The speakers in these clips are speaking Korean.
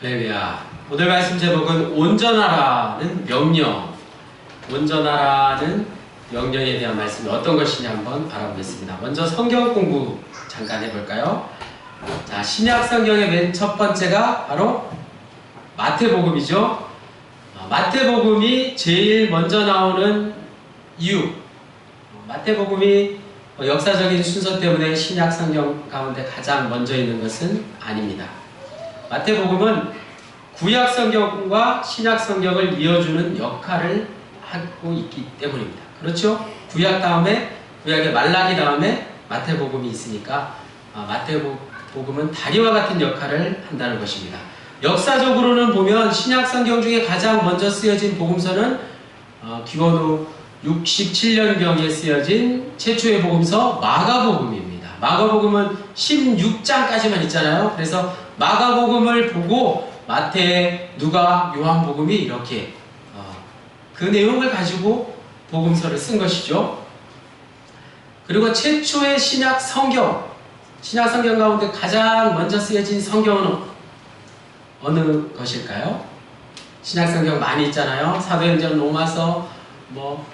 할렐루야. 오늘 말씀 제목은 온전하라는 명령. 온전하라는 명령에 대한 말씀이 어떤 것이냐 한번 알아보겠습니다. 먼저 성경 공부 잠깐 해볼까요? 자, 신약 성경의 맨 첫 번째가 바로 마태복음이죠. 마태복음이 제일 먼저 나오는 이유. 마태복음이 역사적인 순서 때문에 신약 성경 가운데 가장 먼저 있는 것은 아닙니다. 마태복음은 구약 성경과 신약 성경을 이어주는 역할을 하고 있기 때문입니다. 그렇죠? 구약 다음에, 구약의 말라기 다음에 마태복음이 있으니까 마태복음은 다리와 같은 역할을 한다는 것입니다. 역사적으로는 보면 신약 성경 중에 가장 먼저 쓰여진 복음서는 기원후 67년경에 쓰여진 최초의 복음서 마가복음입니다. 마가복음은 16장까지만 있잖아요. 그래서 마가복음을 보고 마태, 누가, 요한복음이 이렇게 그 내용을 가지고 복음서를 쓴 것이죠. 그리고 최초의 신약 성경 가운데 가장 먼저 쓰여진 성경은 어느 것일까요? 신약 성경 많이 있잖아요. 사도행전, 로마서,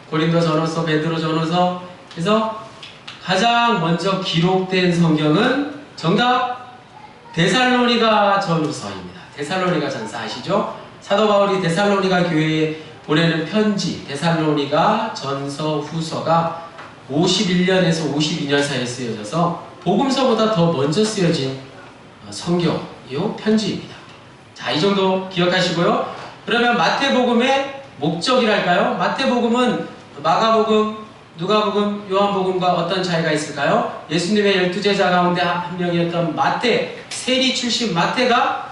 고린도전후서, 베드로전후서. 그래서 가장 먼저 기록된 성경은 정답 데살로니가 전후서입니다. 데살로니가 전서 아시죠? 사도 바울이 데살로니가 교회에 보내는 편지 데살로니가 전서 후서가 51년에서 52년 사이에 쓰여져서 복음서보다 더 먼저 쓰여진 성경이요 편지입니다. 자, 이 정도 기억하시고요. 그러면 마태복음의 목적이랄까요? 마태복음은 마가복음, 누가복음, 요한복음과 어떤 차이가 있을까요? 예수님의 12제자 가운데 한 명이었던 마태, 세리 출신 마태가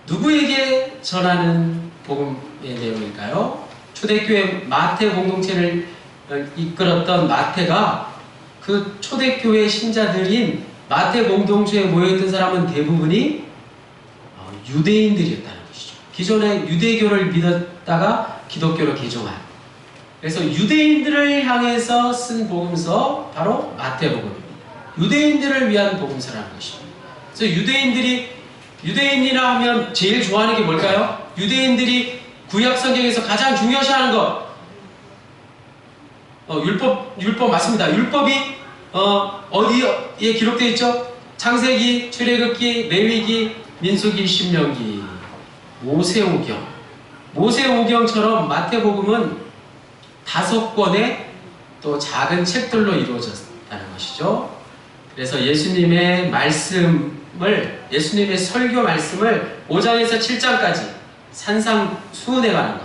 누구에게 전하는 복음의 내용일까요? 초대교회 마태 공동체를 이끌었던 마태가 그 초대교회 신자들인 마태 공동체에 모여있던 사람은 대부분이 유대인들이었다는 것이죠. 기존에 유대교를 믿었다가 기독교로 개종한, 그래서 유대인들을 향해서 쓴 복음서 바로 마태복음입니다. 유대인들을 위한 복음서라는 것입니다. 그래서 유대인이라 하면 제일 좋아하는 게 뭘까요? 유대인들이 구약 성경에서 가장 중요시하는 것, 율법 맞습니다. 율법이 어디에 기록되어 있죠? 창세기, 출애굽기, 레위기, 민수기, 신명기, 모세오경처럼 마태복음은 5권의 또 작은 책들로 이루어졌다는 것이죠. 그래서 예수님의 설교 말씀을 5장에서 7장까지 산상수훈에 관한 것,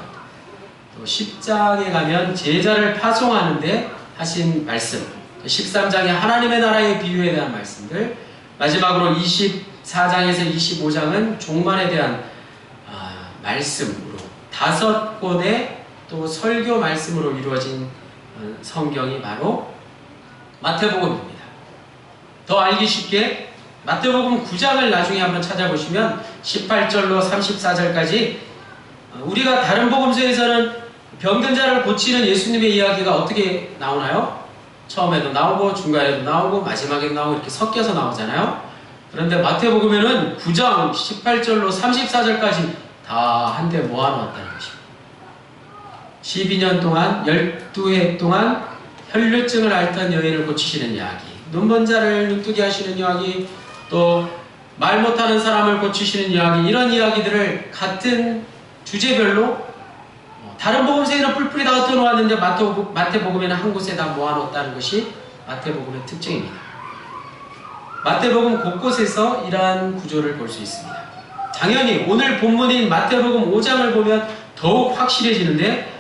또 10장에 가면 제자를 파송하는데 하신 말씀, 13장에 하나님의 나라의 비유에 대한 말씀들, 마지막으로 24장에서 25장은 종말에 대한 말씀으로 5권의 또 설교 말씀으로 이루어진 성경이 바로 마태복음입니다. 더 알기 쉽게 마태복음 9장을 나중에 한번 찾아보시면 18절로 34절까지 우리가 다른 복음서에서는 병든 자를 고치는 예수님의 이야기가 어떻게 나오나요? 처음에도 나오고 중간에도 나오고 마지막에도 나오고 이렇게 섞여서 나오잖아요. 그런데 마태복음에는 9장 18절로 34절까지 다 한데 모아놓았다는 것입니다. 12년 동안 12해 동안 혈루증을 앓던 여인을 고치시는 이야기, 눈먼 자를 눈뜨게 하시는 이야기, 또 말 못하는 사람을 고치시는 이야기, 이런 이야기들을 같은 주제별로 다른 복음서에는 뿔뿔이 다 흩어놓았는데 마태복음에는 한 곳에 다 모아놓았다는 것이 마태복음의 특징입니다. 마태복음 곳곳에서 이러한 구조를 볼 수 있습니다. 당연히 오늘 본문인 마태복음 5장을 보면 더욱 확실해지는데,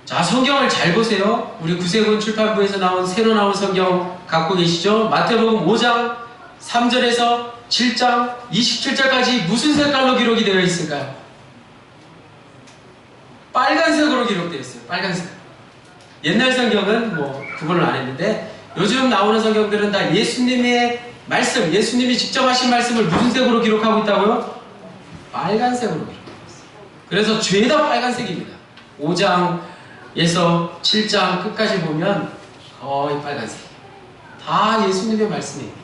자, 성경을 잘 보세요. 우리 구세군 출판부에서 새로 나온 성경 갖고 계시죠? 마태복음 5장 3절에서 7장 27절까지 무슨 색깔로 기록이 되어 있을까요? 빨간색으로 기록되어 있어요. 빨간색. 옛날 성경은 구분을 안 했는데 요즘 나오는 성경들은 다 예수님의 말씀, 예수님이 직접 하신 말씀을 무슨 색으로 기록하고 있다고요? 빨간색으로 기록하고 있어요. 그래서 죄다 빨간색입니다. 5장에서 7장 끝까지 보면 거의 빨간색. 다 예수님의 말씀입니다.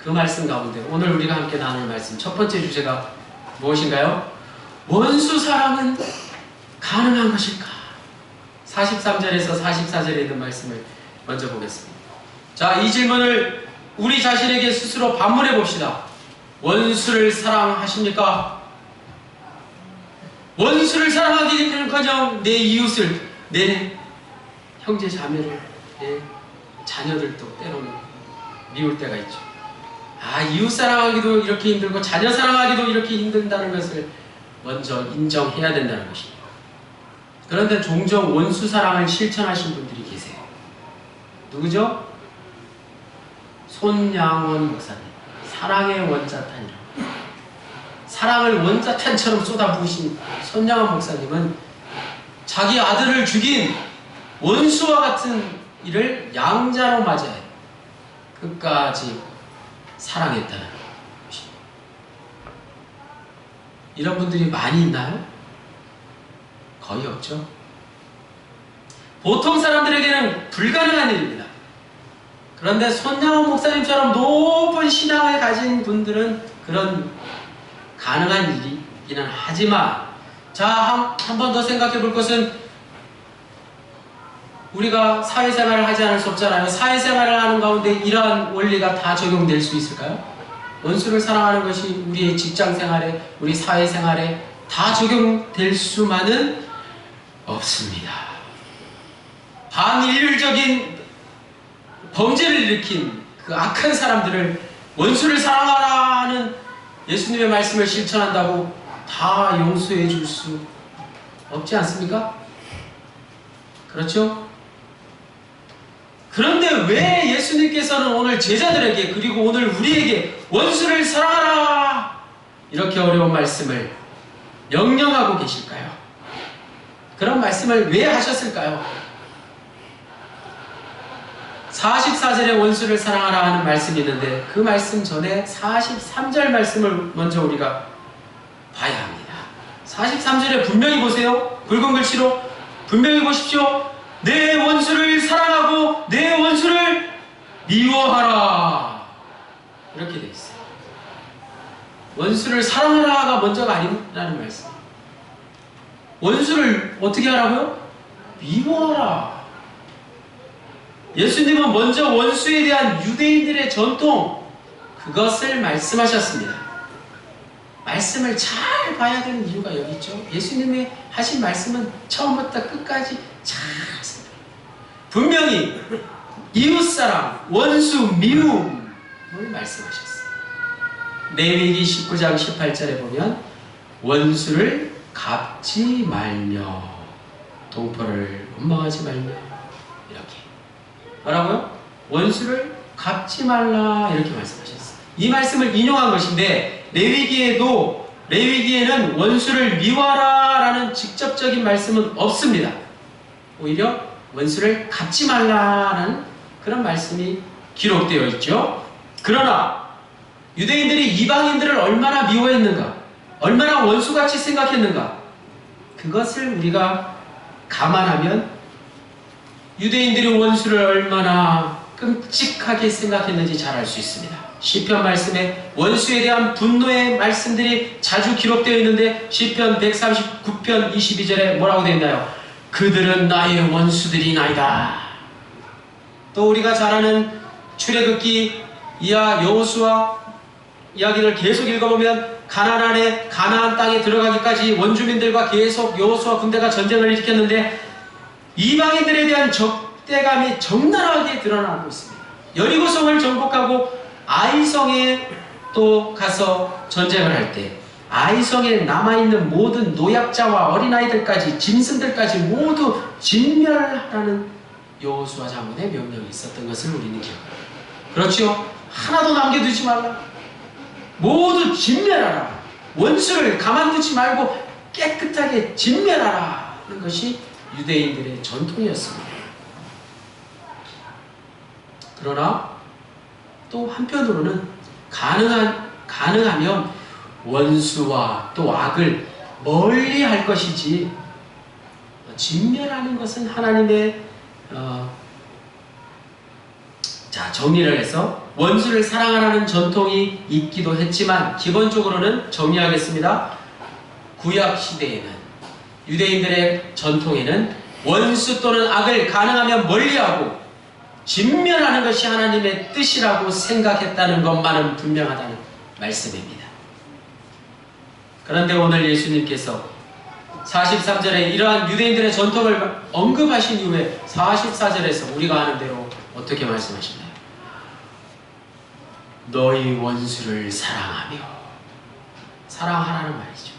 그 말씀 가운데 오늘 우리가 함께 나눌 말씀 첫 번째 주제가 무엇인가요? 원수 사랑은 가능한 것일까? 43절에서 44절에 있는 말씀을 먼저 보겠습니다. 자, 이 질문을 우리 자신에게 스스로 반문해 봅시다. 원수를 사랑하십니까? 원수를 사랑하기는커녕 내 이웃을, 내 형제 자매를, 내 자녀들도 때로는 미울 때가 있죠. 이웃 사랑하기도 이렇게 힘들고 자녀 사랑하기도 이렇게 힘든다는 것을 먼저 인정해야 된다는 것입니다. 그런데 종종 원수 사랑을 실천하신 분들이 계세요. 누구죠? 손양원 목사님. 사랑의 원자탄이라고. 사랑을 원자탄처럼 쏟아부으신 손양원 목사님은 자기 아들을 죽인 원수와 같은 이를 양자로 맞아야 끝까지 사랑했다는 것입니다. 이런 분들이 많이 있나요? 거의 없죠. 보통 사람들에게는 불가능한 일입니다. 그런데 손양원 목사님처럼 높은 신앙을 가진 분들은 그런 가능한 일이기는 하지만, 자, 한 번 더 생각해 볼 것은, 우리가 사회생활을 하지 않을 수 없잖아요. 사회생활을 하는 가운데 이러한 원리가 다 적용될 수 있을까요? 원수를 사랑하는 것이 우리의 직장생활에, 우리 사회생활에 다 적용될 수만은 없습니다. 반인륜적인 범죄를 일으킨 그 악한 사람들을 원수를 사랑하라는 예수님의 말씀을 실천한다고 다 용서해 줄 수 없지 않습니까? 그렇죠? 그런데 왜 예수님께서는 오늘 제자들에게, 그리고 오늘 우리에게 원수를 사랑하라 이렇게 어려운 말씀을 명령하고 계실까요? 그런 말씀을 왜 하셨을까요? 44절에 원수를 사랑하라 하는 말씀이 있는데, 그 말씀 전에 43절 말씀을 먼저 우리가 봐야 합니다. 43절에 분명히 보세요. 굵은 글씨로 분명히 보십시오. 내 원수를 사랑하고 내 원수를 미워하라, 이렇게 되어 있어요. 원수를 사랑하라가 먼저가 아니라는 말씀. 원수를 어떻게 하라고요? 미워하라. 예수님은 먼저 원수에 대한 유대인들의 전통, 그것을 말씀하셨습니다. 말씀을 잘 봐야 되는 이유가 여기 있죠. 예수님이 하신 말씀은 처음부터 끝까지 잘 분명히 이웃사랑, 원수 미움을 말씀하셨어요. 레위기 19장 18절에 보면 원수를 갚지 말며 동포를 원망하지 말며, 이렇게 뭐라고요? 원수를 갚지 말라, 이렇게 말씀하셨어요. 이 말씀을 인용한 것인데, 레위기에는 원수를 미워하라 라는 직접적인 말씀은 없습니다. 오히려 원수를 갚지 말라는 그런 말씀이 기록되어 있죠. 그러나 유대인들이 이방인들을 얼마나 미워했는가, 얼마나 원수같이 생각했는가, 그것을 우리가 감안하면 유대인들이 원수를 얼마나 끔찍하게 생각했는지 잘 알 수 있습니다. 시편 말씀에 원수에 대한 분노의 말씀들이 자주 기록되어 있는데, 시편 139편 22절에 뭐라고 되어 있나요? 그들은 나의 원수들이나이다. 또 우리가 잘 아는 출애굽기 이하 여호수아 이야기를 계속 읽어보면, 가나안 땅에 들어가기까지 원주민들과 계속 여호수아 군대가 전쟁을 일으켰는데, 이방인들에 대한 적대감이 적나라하게 드러나고 있습니다. 여리고성을 정복하고 아이성에 또 가서 전쟁을 할 때, 아이성에 남아있는 모든 노약자와 어린아이들까지, 짐승들까지 모두 진멸하라는 여호수아 장군의 명령이 있었던 것을 우리는 기억합니다. 그렇죠? 하나도 남겨두지 말라. 모두 진멸하라. 원수를 가만두지 말고 깨끗하게 진멸하라 하는 것이 유대인들의 전통이었습니다. 그러나 또 한편으로는 가능하면 원수와 또 악을 멀리 할 것이지, 진멸하는 것은 하나님의 자, 정리를 해서 원수를 사랑하라는 전통이 있기도 했지만 기본적으로는 정리하겠습니다. 구약 시대에는 유대인들의 전통에는 원수 또는 악을 가능하면 멀리하고 진멸하는 것이 하나님의 뜻이라고 생각했다는 것만은 분명하다는 말씀입니다. 그런데 오늘 예수님께서 43절에 이러한 유대인들의 전통을 언급하신 이후에 44절에서 우리가 아는 대로 어떻게 말씀하시나요? 너희 원수를 사랑하며, 사랑하라는 말이죠.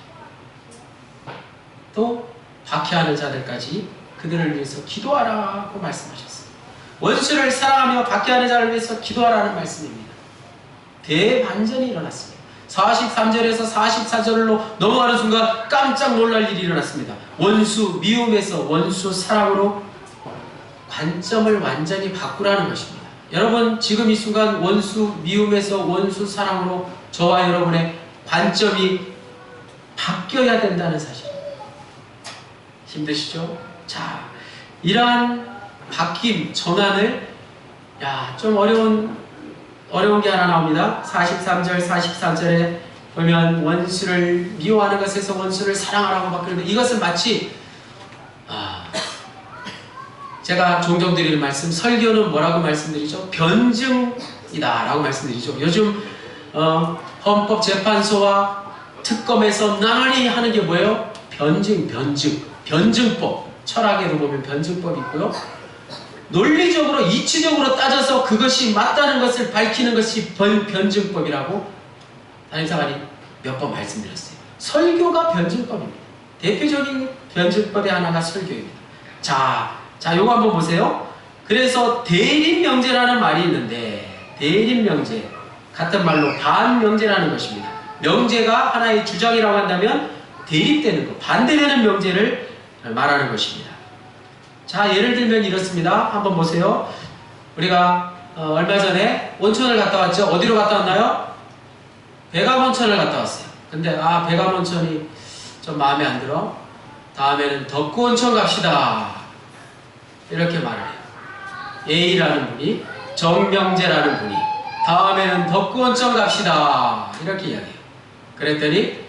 또 박해하는 자들까지 그들을 위해서 기도하라고 말씀하셨어요. 원수를 사랑하며 박해하는 자를 위해서 기도하라는 말씀입니다. 대반전이 일어났습니다. 43절에서 44절로 넘어가는 순간 깜짝 놀랄 일이 일어났습니다. 원수 미움에서 원수 사랑으로 관점을 완전히 바꾸라는 것입니다. 여러분, 지금 이 순간 원수 미움에서 원수 사랑으로 저와 여러분의 관점이 바뀌어야 된다는 사실. 힘드시죠? 자, 이러한 바뀜, 전환을, 좀 어려운 게 하나 나옵니다. 43절, 44절에 보면 원수를 미워하는 것에서 원수를 사랑하라고 바뀌는데, 이것은 마치 제가 종종 드리는 말씀, 설교는 뭐라고 말씀드리죠? 변증이다 라고 말씀드리죠. 요즘 헌법재판소와 특검에서 나날이 하는 게 뭐예요? 변증법. 철학에도 보면 변증법이 있고요. 논리적으로 이치적으로 따져서 그것이 맞다는 것을 밝히는 것이 변증법이라고 담임사관이 몇 번 말씀드렸어요. 설교가 변증법입니다. 대표적인 변증법의 하나가 설교입니다. 자, 요거 한번 보세요. 그래서 대립명제라는 말이 있는데, 대립명제 같은 말로 반명제라는 것입니다. 명제가 하나의 주장이라고 한다면 대립되는 것, 반대되는 명제를 말하는 것입니다. 자, 예를 들면 이렇습니다. 한번 보세요. 우리가 얼마 전에 온천을 갔다 왔죠. 어디로 갔다 왔나요? 백암온천을 갔다 왔어요. 근데 백암온천이 좀 마음에 안 들어. 다음에는 덕구온천 갑시다. 이렇게 말해요. A라는 분이, 정명재라는 분이 다음에는 덕구온천 갑시다. 이렇게 이야기해요. 그랬더니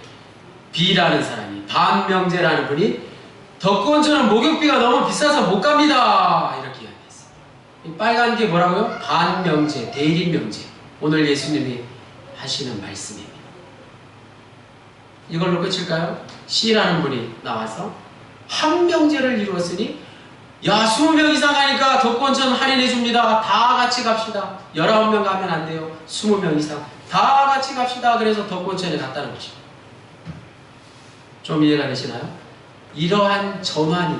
B라는 사람이, 반명재라는 분이 덕구온천은 목욕비가 너무 비싸서 못 갑니다. 이렇게 이야기했어요. 이 빨간 게 뭐라고요? 반명제, 대립명제. 오늘 예수님이 하시는 말씀입니다. 이걸로 끝일까요? C라는 분이 나와서 한 명제를 이루었으니 20명 이상 가니까 덕구온천 할인해 줍니다. 다 같이 갑시다. 19명 가면 안 돼요. 20명 이상 다 같이 갑시다. 그래서 덕구온천에 갔다는 것입니다. 좀 이해가 되시나요? 이러한 전환이,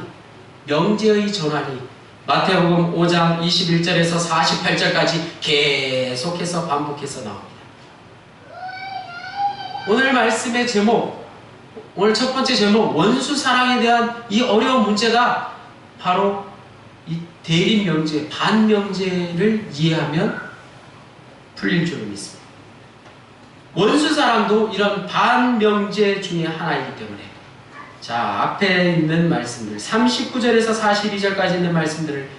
명제의 전환이 마태복음 5장 21절에서 48절까지 계속해서 반복해서 나옵니다. 오늘 말씀의 제목, 오늘 첫 번째 제목, 원수 사랑에 대한 이 어려운 문제가 바로 이 대립명제, 반명제를 이해하면 풀릴 줄 믿습니다. 원수 사랑도 이런 반명제 중에 하나이기 때문에, 자, 앞에 있는 말씀들 39절에서 42절까지 있는 말씀들을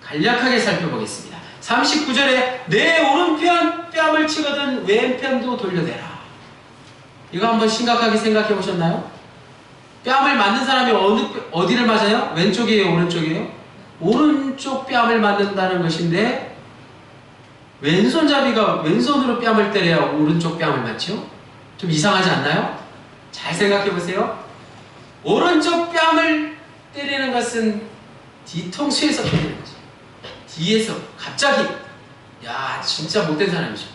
간략하게 살펴보겠습니다. 39절에 내 오른편 뺨을 치거든 왼편도 돌려대라. 이거 한번 심각하게 생각해 보셨나요? 뺨을 맞는 사람이 어디를 맞아요? 왼쪽이에요? 오른쪽이에요? 오른쪽 뺨을 맞는다는 것인데, 왼손잡이가 왼손으로 뺨을 때려야 오른쪽 뺨을 맞죠? 좀 이상하지 않나요? 잘 생각해 보세요. 오른쪽 뺨을 때리는 것은 뒤통수에서 때리는 거죠. 뒤에서 갑자기, 진짜 못된 사람이죠.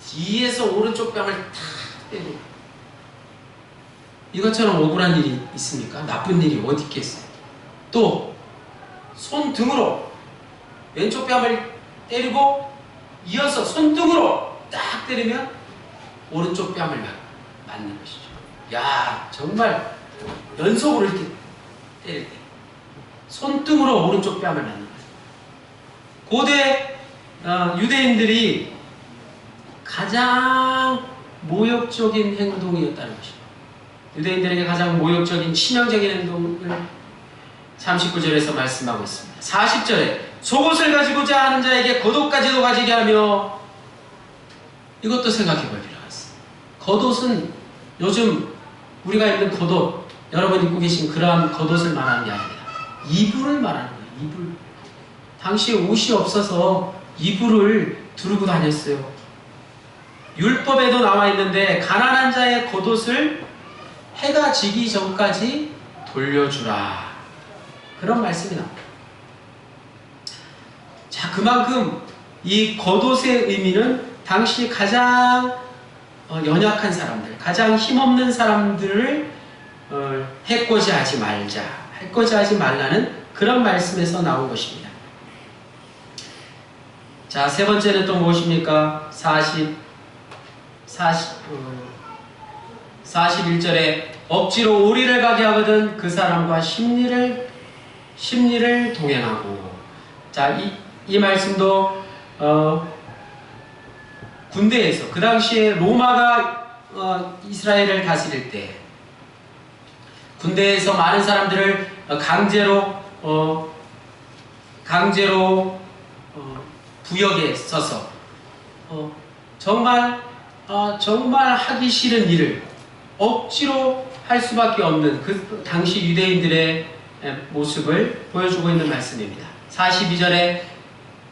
뒤에서 오른쪽 뺨을 탁 때리고. 이것처럼 억울한 일이 있습니까? 나쁜 일이 어디 있겠어요? 또 손등으로 왼쪽 뺨을 때리고 이어서 손등으로 딱 때리면 오른쪽 뺨을 맞는 것이죠. 정말 연속으로 이렇게 때릴 때 손등으로 오른쪽 뺨을 맞는 거죠. 고대 유대인들이 가장 모욕적인 행동이었다는 것입니다. 유대인들에게 가장 모욕적인 치명적인 행동을 39절에서 말씀하고 있습니다. 40절에 속옷을 가지고자 하는 자에게 겉옷까지도 가지게 하며, 이것도 생각해 볼 필요가 있습니다. 겉옷은 요즘 우리가 입는 겉옷, 여러분 입고 계신 그러한 겉옷을 말하는 게 아닙니다. 이불을 말하는 거예요. 이불. 당시에 옷이 없어서 이불을 두르고 다녔어요. 율법에도 나와 있는데 가난한 자의 겉옷을 해가 지기 전까지 돌려주라. 그런 말씀이 나옵니다. 자, 그만큼 이 겉옷의 의미는 당시 가장 연약한 사람들, 가장 힘없는 사람들을 해코지 하지 말자, 해코지 하지 말라는 그런 말씀에서 나온 것입니다. 자, 세 번째는 또 무엇입니까? 41절에 억지로 오리를 가게 하거든 그 사람과 심리를 동행하고. 자, 이 말씀도 군대에서, 그 당시에 로마가 이스라엘을 다스릴 때 군대에서 많은 사람들을 강제로 부역에 써서 정말 하기 싫은 일을 억지로 할 수밖에 없는 그 당시 유대인들의 모습을 보여주고 있는 말씀입니다. 42절에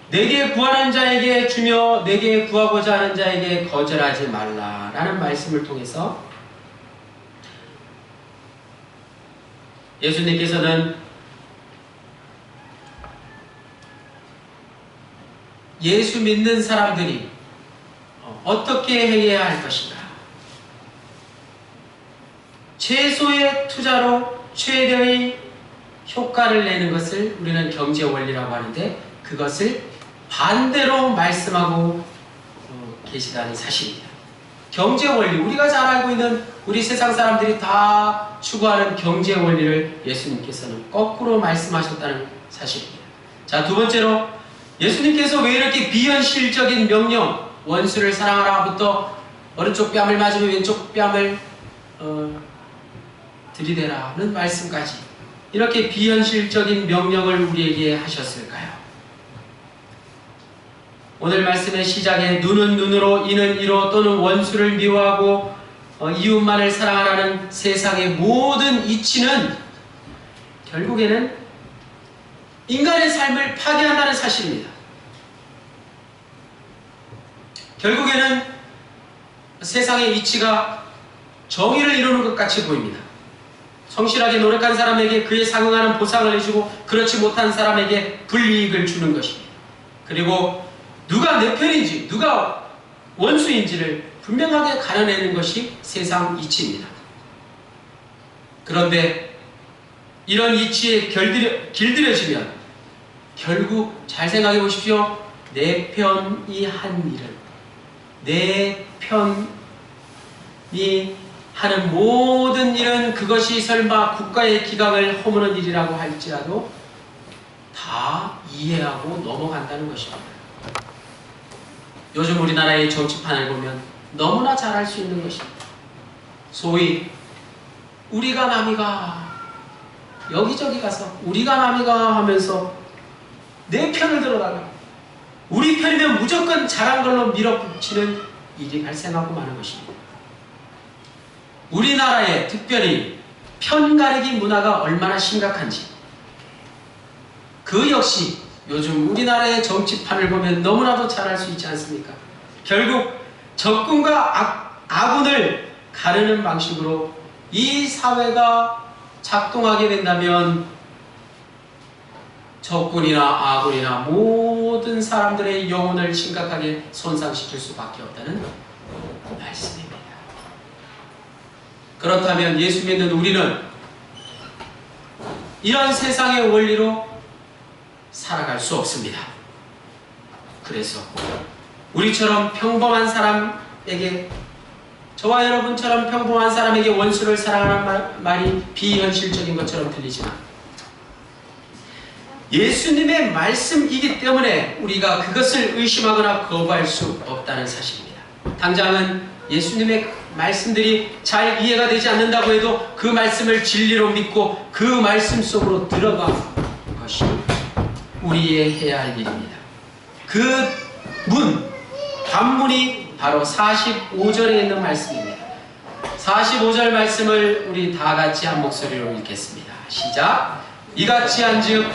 내게 구하는 자에게 주며 내게 구하고자 하는 자에게 거절하지 말라라는 말씀을 통해서 예수님께서는 예수 믿는 사람들이 어떻게 해야 할 것인가, 최소의 투자로 최대의 효과를 내는 것을 우리는 경제 원리라고 하는데, 그것을 반대로 말씀하고 계시다는 사실입니다. 경제 원리, 우리가 잘 알고 있는 우리 세상 사람들이 다 추구하는 경제 원리를 예수님께서는 거꾸로 말씀하셨다는 사실입니다. 자, 두 번째로 예수님께서 왜 이렇게 비현실적인 명령, 원수를 사랑하라부터 오른쪽 뺨을 맞으면 왼쪽 뺨을 들이대라는 말씀까지 이렇게 비현실적인 명령을 우리에게 하셨을까요? 오늘 말씀의 시작에 눈은 눈으로 이는 이로 또는 원수를 미워하고 이웃만을 사랑하라는 세상의 모든 이치는 결국에는 인간의 삶을 파괴한다는 사실입니다. 결국에는 세상의 이치가 정의를 이루는 것 같이 보입니다. 성실하게 노력한 사람에게 그에 상응하는 보상을 해주고 그렇지 못한 사람에게 불이익을 주는 것입니다. 그리고 누가 내 편인지 누가 원수인지를 분명하게 가려내는 것이 세상 이치입니다. 그런데 이런 이치에 길들여지면 결국 잘 생각해 보십시오. 내 편이 한 일은, 내 편이 하는 모든 일은 그것이 설마 국가의 기강을 허무는 일이라고 할지라도 다 이해하고 넘어간다는 것입니다. 요즘 우리나라의 정치판을 보면 너무나 잘 알 수 있는 것입니다. 소위 우리가 남이가, 여기저기 가서 우리가 남이가 하면서 내 편을 들어다가 우리 편이면 무조건 잘한 걸로 밀어붙이는 일이 발생하고 마는 것입니다. 우리나라에 특별히 편가르기 문화가 얼마나 심각한지, 그 역시 요즘 우리나라의 정치판을 보면 너무나도 잘 알 수 있지 않습니까? 결국 적군과 아군을 가르는 방식으로 이 사회가 작동하게 된다면 적군이나 아군이나 모든 사람들의 영혼을 심각하게 손상시킬 수밖에 없다는 말씀입니다. 그렇다면 예수 믿는 우리는 이런 세상의 원리로 살아갈 수 없습니다. 그래서 우리처럼 평범한 사람에게, 저와 여러분처럼 평범한 사람에게 원수를 사랑하는 말이 비현실적인 것처럼 들리지만 예수님의 말씀이기 때문에 우리가 그것을 의심하거나 거부할 수 없다는 사실입니다. 당장은 예수님의 말씀들이 잘 이해가 되지 않는다고 해도 그 말씀을 진리로 믿고 그 말씀 속으로 들어가는 것이 우리의 해야 할 일입니다. 그 관문이 바로 45절에 있는 말씀입니다. 45절 말씀을 우리 다 같이 한 목소리로 읽겠습니다. 시작. 이같이 한즉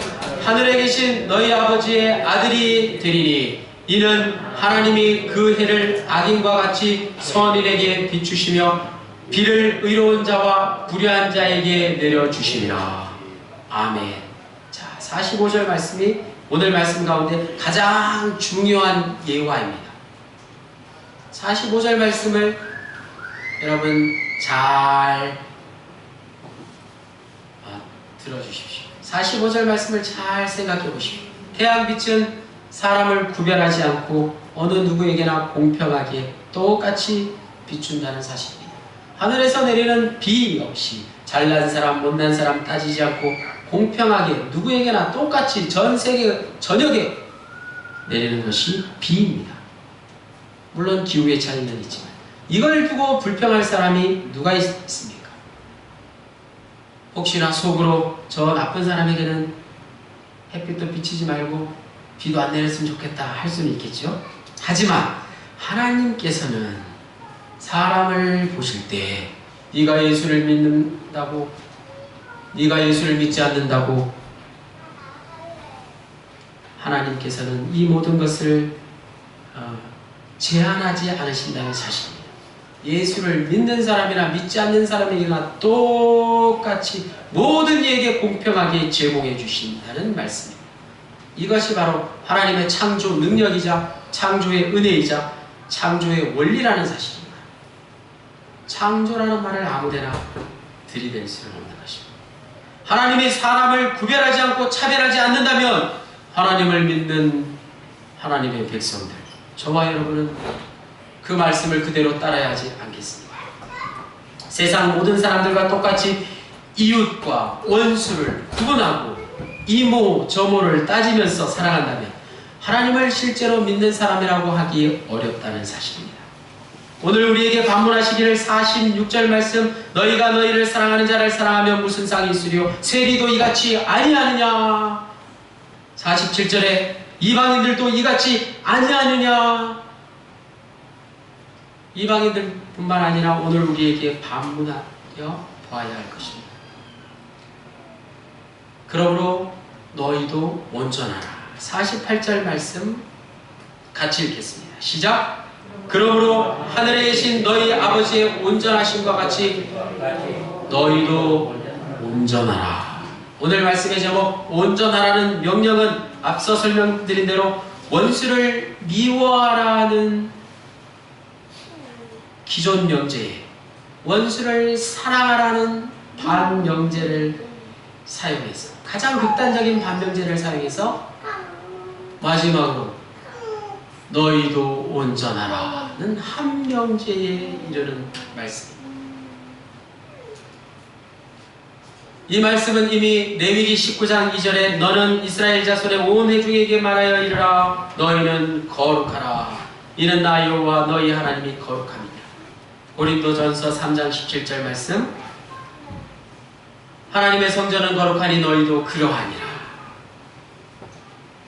하늘에 계신 너희 아버지의 아들이 되리니 이는 하나님이 그 해를 악인과 같이 선인에게 비추시며 비를 의로운 자와 불의한 자에게 내려주시리라. 아멘. 자, 45절 말씀이 오늘 말씀 가운데 가장 중요한 예화입니다. 45절 말씀을 여러분 잘 들어주십시오. 45절 말씀을 잘 생각해 보십시오. 태양빛은 사람을 구별하지 않고 어느 누구에게나 공평하게 똑같이 비춘다는 사실입니다. 하늘에서 내리는 비 역시 잘난 사람 못난 사람 따지지 않고 공평하게 누구에게나 똑같이 전 세계 전역에 내리는 것이 비입니다. 물론 기후의 차이는 있지만 이걸 두고 불평할 사람이 누가 있습니까? 혹시나 속으로 저 나쁜 사람에게는 햇빛도 비치지 말고 비도 안 내렸으면 좋겠다 할 수는 있겠죠. 하지만 하나님께서는 사람을 보실 때 네가 예수를 믿는다고, 네가 예수를 믿지 않는다고 하나님께서는 이 모든 것을 제한하지 않으신다는 사실입니다. 예수를 믿는 사람이나 믿지 않는 사람에게나 똑같이 모든 이에게 공평하게 제공해 주신다는 말씀입니다. 이것이 바로 하나님의 창조 능력이자 창조의 은혜이자 창조의 원리라는 사실입니다. 창조라는 말을 아무데나 들이댈 수는 없는 것입니다. 하나님이 사람을 구별하지 않고 차별하지 않는다면 하나님을 믿는 하나님의 백성들, 저와 여러분은 그 말씀을 그대로 따라야 하지 않겠습니까? 세상 모든 사람들과 똑같이 이웃과 원수를 구분하고 이모 저모를 따지면서 살아간다면 하나님을 실제로 믿는 사람이라고 하기 어렵다는 사실입니다. 오늘 우리에게 반문하시기를 46절 말씀, 너희가 너희를 사랑하는 자를 사랑하면 무슨 상이 있으리요 세리도 이같이 아니하느냐. 47절에 이방인들도 이같이 아니하느냐. 이방인들 뿐만 아니라 오늘 우리에게 반문하여 보아야 할 것입니다. 그러므로 너희도 온전하라. 48절 말씀 같이 읽겠습니다. 시작. 그러므로 하늘에 계신 너희 아버지의 온전하심과 같이 너희도 온전하라. 오늘 말씀의 제목 온전하라는 명령은 앞서 설명드린 대로 원수를 미워하라는 기존 명제에 원수를 사랑하라는 반명제를 사용해서 가장 극단적인 반명제를 사용해서 마지막으로 너희도 온전하라는 한 명제에 이르는 말씀입니다. 이 말씀은 이미 레위기 19장 2절에 너는 이스라엘 자손의 온 회중에게 말하여 이르라. 너희는 거룩하라. 이는 나 여호와 너희 하나님이 거룩함이니라. 고린도전서 3장 17절 말씀, 하나님의 성전은 거룩하니 너희도 그러하니라.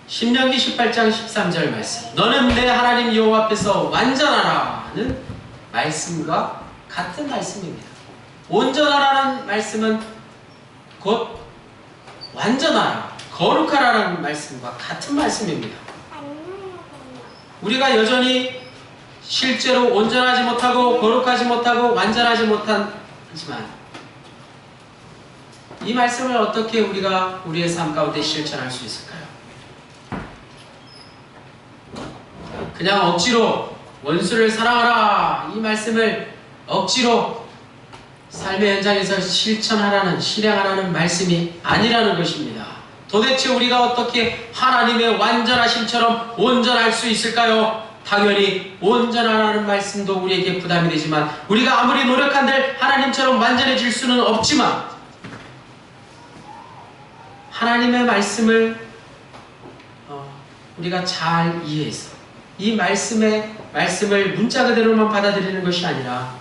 신명기 18장 13절 말씀, 너는 내 하나님 여호와 앞에서 완전하라는 말씀과 같은 말씀입니다. 온전하라는 말씀은 곧 완전하라, 거룩하라는 말씀과 같은 말씀입니다. 우리가 여전히 실제로 온전하지 못하고 거룩하지 못하고 완전하지 못하지만 이 말씀을 어떻게 우리가 우리의 삶 가운데 실천할 수 있을까요? 그냥 억지로 원수를 사랑하라 이 말씀을 억지로 삶의 현장에서 실행하라는 말씀이 아니라는 것입니다. 도대체 우리가 어떻게 하나님의 완전하심처럼 온전할 수 있을까요? 당연히 온전하라는 말씀도 우리에게 부담이 되지만 우리가 아무리 노력한들 하나님처럼 완전해질 수는 없지만 하나님의 말씀을 우리가 잘 이해해서 이 말씀을 문자 그대로만 받아들이는 것이 아니라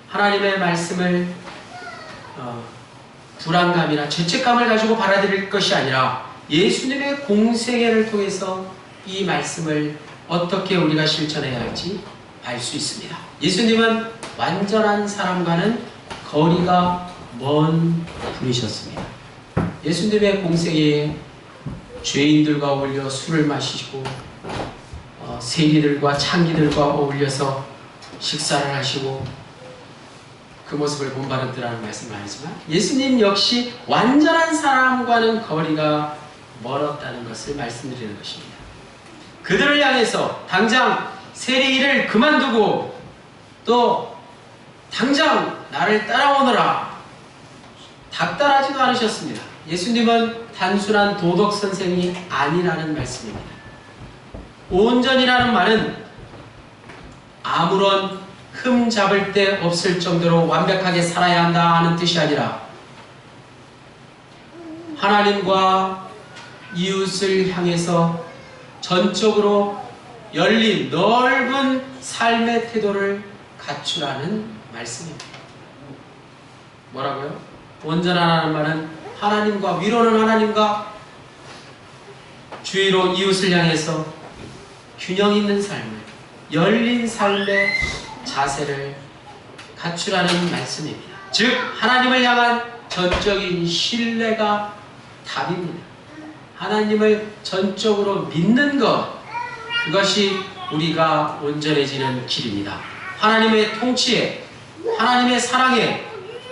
하나님의 말씀을 불안감이나 죄책감을 가지고 받아들일 것이 아니라 예수님의 공생애를 통해서 이 말씀을 어떻게 우리가 실천해야 할지 알 수 있습니다. 예수님은 완전한 사람과는 거리가 먼 분이셨습니다. 예수님의 공생애에 죄인들과 어울려 술을 마시고 세리들과 창기들과 어울려서 식사를 하시고 그 모습을 본받았더라는 말씀을 하지만 예수님 역시 완전한 사람과는 거리가 멀었다는 것을 말씀드리는 것입니다. 그들을 향해서 당장 세리 일을 그만두고 또 당장 나를 따라오너라 닥달하지도 않으셨습니다. 예수님은 단순한 도덕 선생이 아니라는 말씀입니다. 온전이라는 말은 아무런 흠 잡을 데 없을 정도로 완벽하게 살아야 한다 하는 뜻이 아니라 하나님과 이웃을 향해서 전적으로 열린 넓은 삶의 태도를 갖추라는 말씀입니다. 뭐라고요? 온전하다는 말은 하나님과 위로는 하나님과 주위로 이웃을 향해서 균형 있는 삶을 열린 삶의 자세를 갖추라는 말씀입니다. 즉 하나님을 향한 전적인 신뢰가 답입니다. 하나님을 전적으로 믿는 것, 그것이 우리가 온전해지는 길입니다. 하나님의 통치에, 하나님의 사랑에,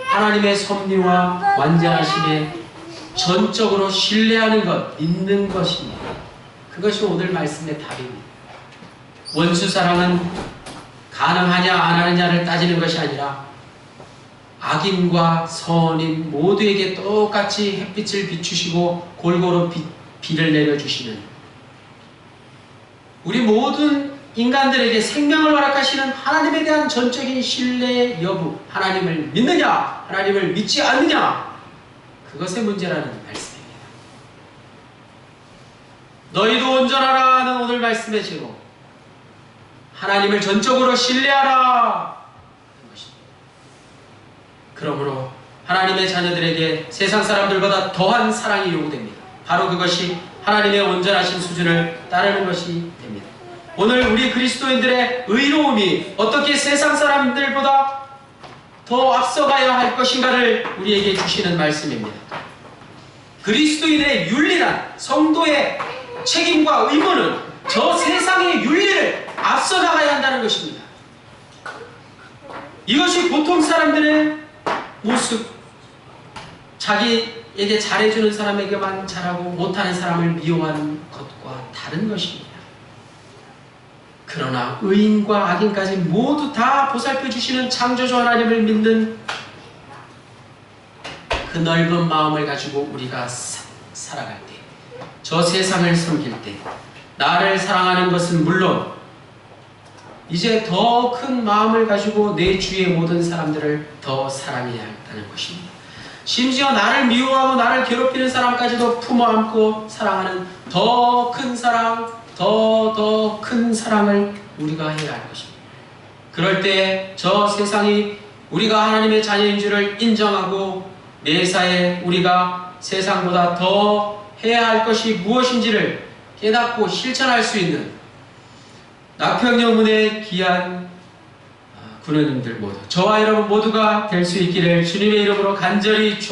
하나님의 섭리와 완전하심에 전적으로 신뢰하는 것, 믿는 것입니다. 그것이 오늘 말씀의 답입니다. 원수 사랑은 가능하냐 안 하느냐를 따지는 것이 아니라 악인과 선인 모두에게 똑같이 햇빛을 비추시고 골고루 비를 내려주시는 우리 모든 인간들에게 생명을 허락하시는 하나님에 대한 전적인 신뢰의 여부, 하나님을 믿느냐 하나님을 믿지 않느냐, 그것의 문제라는 말씀입니다. 너희도 온전하라는 오늘 말씀의 제목, 하나님을 전적으로 신뢰하라. 그러므로 하나님의 자녀들에게 세상 사람들보다 더한 사랑이 요구됩니다. 바로 그것이 하나님의 온전하신 수준을 따르는 것이 됩니다. 오늘 우리 그리스도인들의 의로움이 어떻게 세상 사람들보다 더 앞서가야 할 것인가를 우리에게 주시는 말씀입니다. 그리스도인의 윤리란, 성도의 책임과 의무는 저 세상의 윤리를 앞서 나가야 한다는 것입니다. 이것이 보통 사람들의 모습, 자기에게 잘해주는 사람에게만 잘하고 못하는 사람을 미워하는 것과 다른 것입니다. 그러나 의인과 악인까지 모두 다 보살펴주시는 창조주 하나님을 믿는 그 넓은 마음을 가지고 우리가 살아갈 때, 저 세상을 섬길 때, 나를 사랑하는 것은 물론 이제 더 큰 마음을 가지고 내 주위의 모든 사람들을 더 사랑해야 한다는 것입니다. 심지어 나를 미워하고 나를 괴롭히는 사람까지도 품어안고 사랑하는 더 큰 사랑, 더 큰 사랑을 우리가 해야 할 것입니다. 그럴 때 저 세상이 우리가 하나님의 자녀인 줄을 인정하고 매사에 우리가 세상보다 더 해야 할 것이 무엇인지를 깨닫고 실천할 수 있는 낙평영문의 귀한 군원님들 모두, 저와 여러분 모두가 될 수 있기를 주님의 이름으로 간절히 축원합니다.